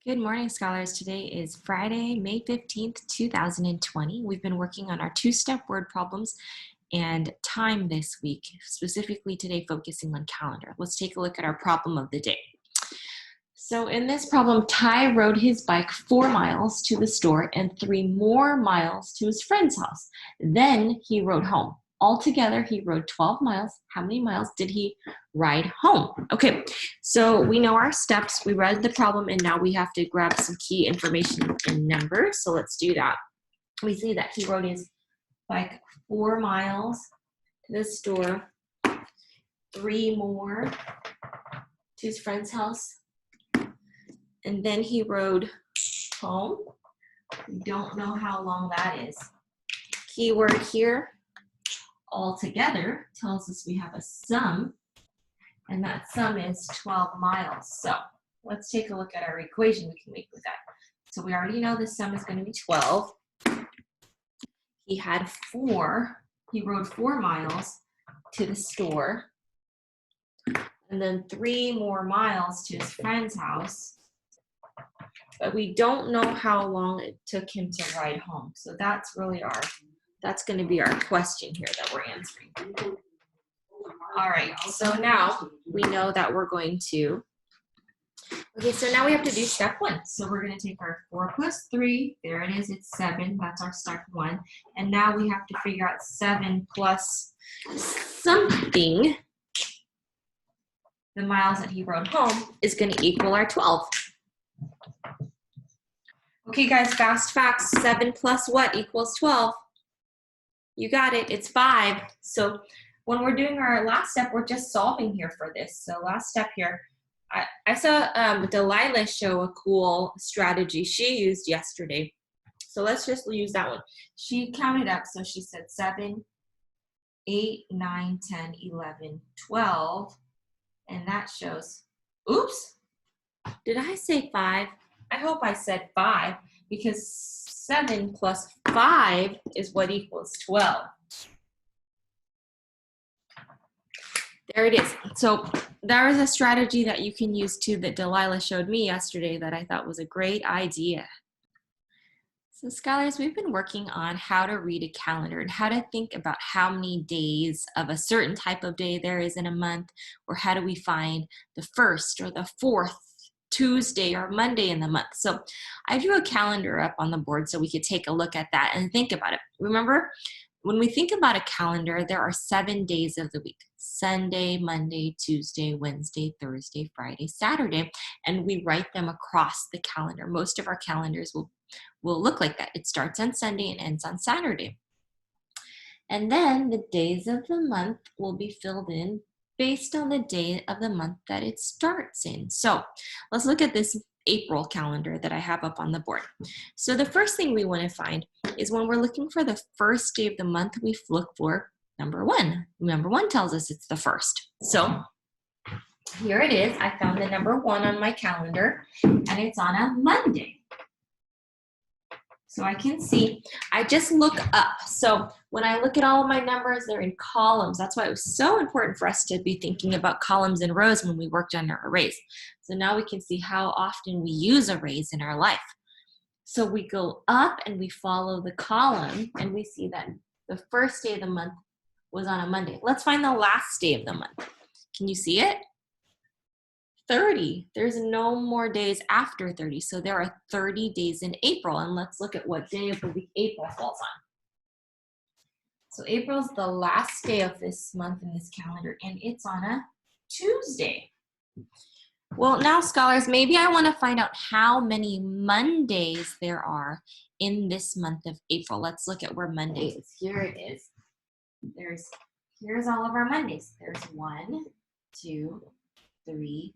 Good morning, scholars. Today is Friday, May 15th, 2020. We've been working on our two-step word problems and time this week, specifically today focusing on calendar. Let's take a look at our problem of the day. So in this problem, Ty rode his bike 4 miles to the store and 3 more miles to his friend's house. Then he rode home. Altogether, he rode 12 miles. How many miles did he ride home? Okay, so we know our steps. We read the problem, and now we have to grab some key information in numbers. So let's do that. We see that he rode his bike 4 miles to the store, 3 more to his friend's house, and then he rode home. We don't know how long that is. Keyword here, altogether, tells us we have a sum, and that sum is 12 miles. So let's take a look at our equation we can make with that. So we already know the sum is going to be 12. He had 4. He rode 4 miles to the store, and then 3 more miles to his friend's house. But we don't know how long it took him to ride home. So that's really that's going to be our question here that we're answering. All right, so now we know that we're going to, okay, so now we have to do step 1. So we're going to take our 4 plus 3, there it is, it's 7, that's our step 1. And now we have to figure out 7 plus something, the miles that he rode home, is going to equal our 12. Okay guys, fast facts, 7 plus what equals 12? You got it, it's 5. So when we're doing our last step, we're just solving here for this. So last step here, I saw Delilah show a cool strategy she used yesterday. So let's just use that one. She counted up, so she said 7, 8, 9, 10, 11, 12, and that shows, oops, did I say 5? I hope I said 5, because 7 plus 5 is what equals 12. There it is. So there is a strategy that you can use too that Delilah showed me yesterday that I thought was a great idea. So scholars, we've been working on how to read a calendar and how to think about how many days of a certain type of day there is in a month, or how do we find the first or the fourth Tuesday or Monday in the month. So I drew a calendar up on the board so we could take a look at that and think about it. Remember, when we think about a calendar, there are 7 days of the week: Sunday, Monday, Tuesday, Wednesday, Thursday, Friday, Saturday, and we write them across the calendar. Most of our calendars will look like that. It starts on Sunday and ends on Saturday. And then the days of the month will be filled in based on the day of the month that it starts in. So let's look at this April calendar that I have up on the board. So the first thing we want to find is when we're looking for the first day of the month, we look for number 1. Number 1 tells us it's the first. So here it is. I found the number 1 on my calendar, and it's on a Monday. So I can see, I just look up. So when I look at all of my numbers, they're in columns. That's why it was so important for us to be thinking about columns and rows when we worked on our arrays. So now we can see how often we use arrays in our life. So we go up and we follow the column, and we see that the first day of the month was on a Monday. Let's find the last day of the month. Can you see it? 30. There's no more days after 30. So there are 30 days in April. And let's look at what day of the week April falls on. So April's the last day of this month in this calendar, and it's on a Tuesday. Well, now scholars, maybe I want to find out how many Mondays there are in this month of April. Let's look at where Monday is. Here it is. Here's all of our Mondays. There's 1, 2, 3,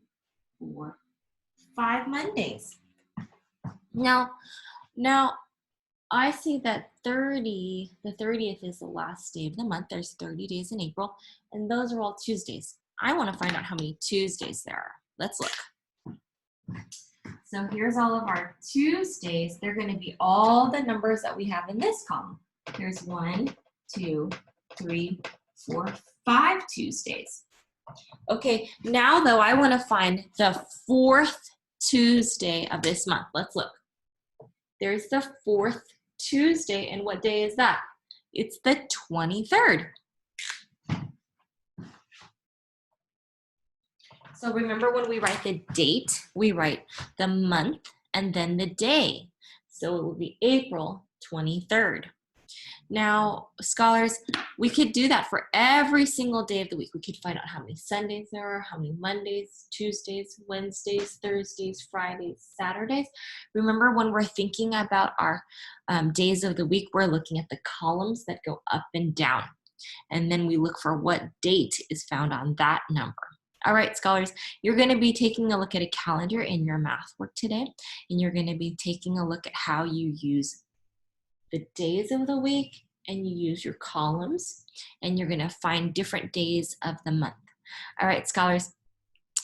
4, 5 Mondays. Now I see that the 30th is the last day of the month. There's 30 days in April, and those are all Tuesdays. I want to find out how many Tuesdays there are. Let's look. So here's all of our Tuesdays. They're going to be all the numbers that we have in this column. There's 1, 2, 3, 4, 5 Tuesdays. Okay, now though, I want to find the 4th Tuesday of this month. Let's look. There's the 4th Tuesday, and what day is that? It's the 23rd. So remember, when we write the date, we write the month and then the day. So it will be April 23rd. Now, scholars, we could do that for every single day of the week. We could find out how many Sundays there are, how many Mondays, Tuesdays, Wednesdays, Thursdays, Fridays, Saturdays. Remember, when we're thinking about our days of the week, we're looking at the columns that go up and down. And then we look for what date is found on that number. All right, scholars, you're going to be taking a look at a calendar in your math work today, and you're going to be taking a look at how you use the days of the week, and you use your columns, and you're going to find different days of the month. All right, scholars,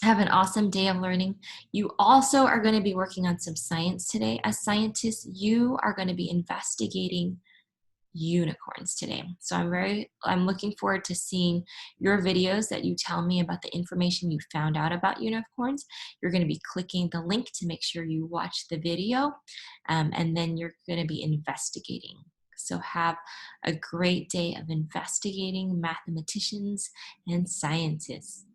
have an awesome day of learning. You also are going to be working on some science today. As scientists, you are going to be investigating unicorns today. So I'm looking forward to seeing your videos that you tell me about the information you found out about unicorns. You're going to be clicking the link to make sure you watch the video, and then you're going to be investigating. So have a great day of investigating, mathematicians and scientists.